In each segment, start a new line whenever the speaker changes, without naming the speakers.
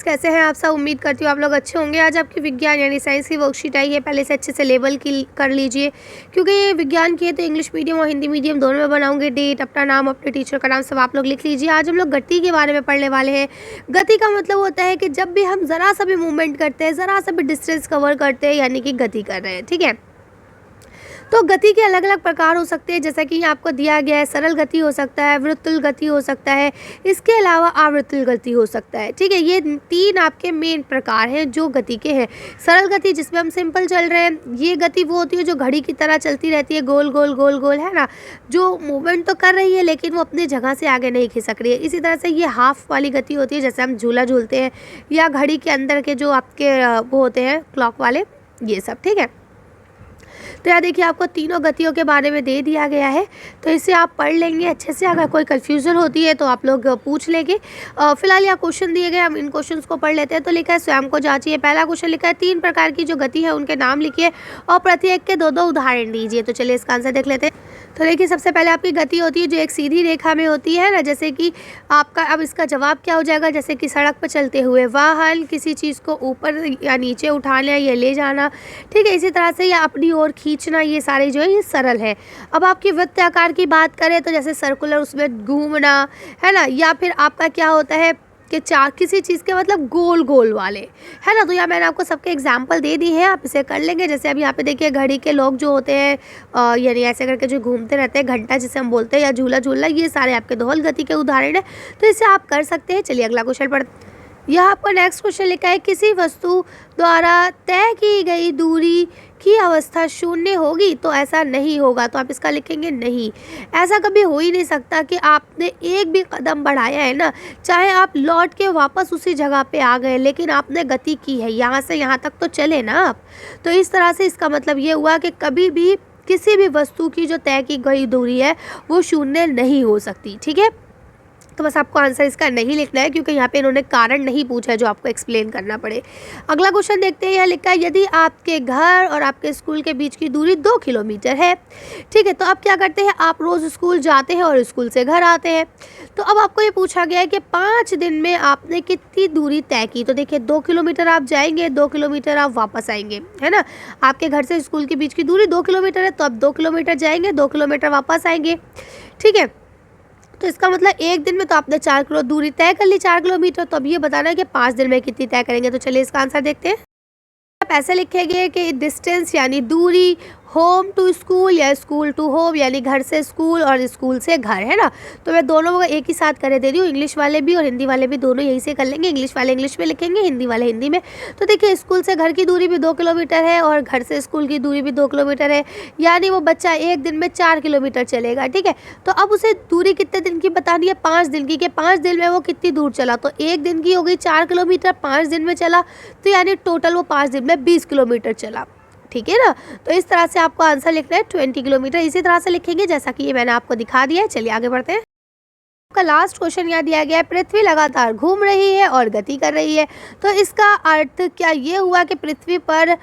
कैसे हैं आप सब। उम्मीद करती हूँ आप लोग अच्छे होंगे। आज आपकी विज्ञान यानी साइंस की वर्कशीट आई है, पहले से अच्छे से लेबल की कर लीजिए, क्योंकि ये विज्ञान की है तो इंग्लिश मीडियम और हिंदी मीडियम दोनों में बनाऊंगे। डेट, अपना नाम, अपने टीचर का नाम सब आप लोग लिख लीजिए। आज हम लोग गति के बारे में पढ़ने वाले हैं। गति का मतलब होता है कि जब भी हम ज़रा सा भी मूवमेंट करते हैं, ज़रा सा भी डिस्टेंस कवर करते हैं, यानी कि गति कर रहे हैं। ठीक है, तो गति के अलग अलग प्रकार हो सकते हैं, जैसा कि आपको दिया गया है। सरल गति हो सकता है, वृत्तुल गति हो सकता है, इसके अलावा आवृत्तुल गति हो सकता है। ठीक है, ये तीन आपके मेन प्रकार हैं जो गति के हैं। सरल गति जिसमें हम सिंपल चल रहे हैं, ये गति वो होती है जो घड़ी की तरह चलती रहती है, गोल गोल गोल गोल, है ना, जो मूवमेंट तो कर रही है लेकिन वो अपनी जगह से आगे नहीं खिसक रही है। इसी तरह से ये हाफ वाली गति होती है, जैसे हम झूला झूलते हैं, या घड़ी के अंदर के जो आपके वो होते हैं क्लॉक वाले, ये सब। ठीक है, तो यहाँ देखिए आपको तीनों गतियों के बारे में दे दिया गया है, तो इसे आप पढ़ लेंगे अच्छे से। अगर कोई कन्फ्यूज़न होती है तो आप लोग पूछ लेंगे। फिलहाल यहाँ क्वेश्चन दिए गए, हम इन क्वेश्चंस को पढ़ लेते हैं। तो लिखा है स्वयं को जांचिए। पहला क्वेश्चन लिखा है तीन प्रकार की जो गति है उनके नाम लिखिए और प्रत्येक के दो दो उदाहरण दीजिए। तो चलिए इसका आंसर देख लेते हैं। तो देखिए सबसे पहले आपकी गति होती है जो एक सीधी रेखा में होती है ना, जैसे कि आपका, अब इसका जवाब क्या हो जाएगा, जैसे कि सड़क पर चलते हुए, वाहन, किसी चीज़ को ऊपर या नीचे उठाना या ले जाना। ठीक है, इसी तरह से या अपनी ओर खींचना, ये सारे जो है ये सरल है। अब आपकी वृत्त आकार की बात करें तो जैसे सर्कुलर, उसमें घूमना, है ना, या फिर आपका क्या होता है कि किसी चीज़ के मतलब गोल गोल वाले, है ना। तो यहाँ मैंने आपको सबके एग्जाम्पल दे दी है, आप इसे कर लेंगे। जैसे अब यहाँ पे देखिए घड़ी के लोग जो होते हैं, यानी ऐसे करके जो घूमते रहते हैं, घंटा जिसे हम बोलते हैं, या झूला झूलना, ये सारे आपके दोहल गति के उदाहरण है, तो इसे आप कर सकते हैं। चलिए अगला क्वेश्चन पढ़ते। यहाँ आपको नेक्स्ट क्वेश्चन लिखा है किसी वस्तु द्वारा तय की गई दूरी की अवस्था शून्य होगी तो ऐसा नहीं होगा। तो आप इसका लिखेंगे नहीं। ऐसा कभी हो ही नहीं सकता कि आपने एक भी कदम बढ़ाया है ना, चाहे आप लौट के वापस उसी जगह पे आ गए, लेकिन आपने गति की है, यहाँ से यहाँ तक तो चले ना आप। तो इस तरह से इसका मतलब ये हुआ कि कभी भी किसी भी वस्तु की जो तय की गई दूरी है वो शून्य नहीं हो सकती। ठीक है, तो बस आपको आंसर इसका नहीं लिखना है, क्योंकि यहाँ पे इन्होंने कारण नहीं पूछा है जो आपको एक्सप्लेन करना पड़े। अगला क्वेश्चन देखते हैं। यहाँ लिखा है यदि आपके घर और आपके स्कूल के बीच की दूरी 2 किलोमीटर है। ठीक है, तो आप क्या करते हैं, आप रोज़ स्कूल जाते हैं और स्कूल से घर आते हैं। तो अब आपको ये पूछा गया है कि 5 दिन में आपने कितनी दूरी तय की। तो देखिए 2 किलोमीटर आप जाएंगे, 2 किलोमीटर आप वापस आएंगे, है ना। आपके घर से स्कूल के बीच की दूरी 2 किलोमीटर है, तो आप 2 किलोमीटर जाएंगे, 2 किलोमीटर वापस आएंगे। ठीक है, तो इसका मतलब एक दिन में तो आपने 4 किलो दूरी तय कर ली, 4 किलोमीटर। तो अब ये बताना है कि 5 दिन में कितनी तय करेंगे। तो चलिए इसका आंसर देखते हैं। आप ऐसे लिखेंगे कि डिस्टेंस यानी दूरी, होम टू स्कूल या स्कूल टू होम, यानी घर से स्कूल और स्कूल से घर, है ना। तो मैं दोनों को एक ही साथ कर दे रही हूँ, इंग्लिश वाले भी और हिंदी वाले भी दोनों यही से कर लेंगे। इंग्लिश वाले इंग्लिश में लिखेंगे, हिंदी वाले हिंदी में। तो देखिए स्कूल से घर की दूरी भी 2 किलोमीटर है और घर से स्कूल की दूरी भी 2 किलोमीटर है, यानी वो बच्चा एक दिन में 4 किलोमीटर चलेगा। ठीक है, तो अब उसे दूरी कितने दिन की बतानी है, 5 दिन की, कि 5 दिन में वो कितनी दूर चला। तो एक दिन की हो गई 4 किलोमीटर, 5 दिन में चला, तो यानी टोटल वो 5 दिन में 20 किलोमीटर चला। ठीक है ना, तो इस तरह से आपको आंसर लिखना है 20 किलोमीटर। इसी तरह से लिखेंगे जैसा कि ये मैंने आपको दिखा दिया है। चलिए आगे बढ़ते हैं। आपका लास्ट क्वेश्चन यहाँ दिया गया है पृथ्वी लगातार घूम रही है और गति कर रही है। तो इसका अर्थ क्या ये हुआ कि पृथ्वी पर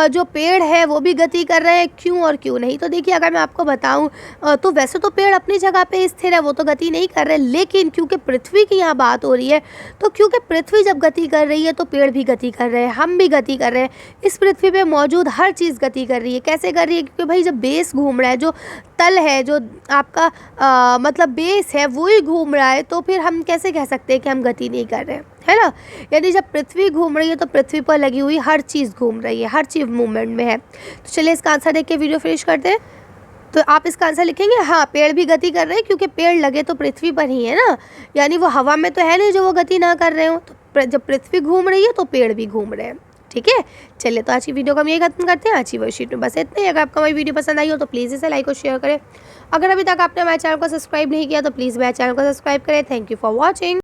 जो पेड़ है वो भी गति कर रहे हैं, क्यों और क्यों नहीं। तो देखिए अगर मैं आपको बताऊं तो वैसे तो पेड़ अपनी जगह पे स्थिर है, वो तो गति नहीं कर रहे, लेकिन क्योंकि पृथ्वी की यहाँ बात हो रही है, तो क्योंकि पृथ्वी जब गति कर रही है तो पेड़ भी गति कर रहे हैं, हम भी गति कर रहे हैं। इस पृथ्वी पर मौजूद हर चीज़ गति कर रही है। कैसे कर रही है, क्योंकि भाई जब बेस घूम रहा है, जो तल है, जो आपका मतलब बेस है, वो ही घूम रहा है, तो फिर हम कैसे कह सकते हैं कि हम गति नहीं कर रहे हैं, है ना। यानी जब पृथ्वी घूम रही है तो पृथ्वी पर लगी हुई हर चीज़ घूम रही है, हर चीज़ मूवमेंट में है। तो चलिए इसका आंसर देख के वीडियो फिनिश करते हैं। तो आप इसका आंसर लिखेंगे हाँ, पेड़ भी गति कर रहे हैं, क्योंकि पेड़ लगे तो पृथ्वी पर ही है ना, यानी वो हवा में तो है नहीं जो वो गति ना कर रहे हो। तो जब पृथ्वी घूम रही है तो पेड़ भी घूम रहे हैं। ठीक है, चलिए तो आज की वीडियो को हम यही खत्म करते हैं। आज की वर्कशीट में बस इतना ही। अगर आपको हमारी वीडियो पसंद आई हो तो प्लीज़ इसे लाइक और शेयर करें। अगर अभी तक आपने हमारे चैनल को सब्सक्राइब नहीं किया तो प्लीज़ मेरे चैनल को सब्सक्राइब करें। Thank you for watching.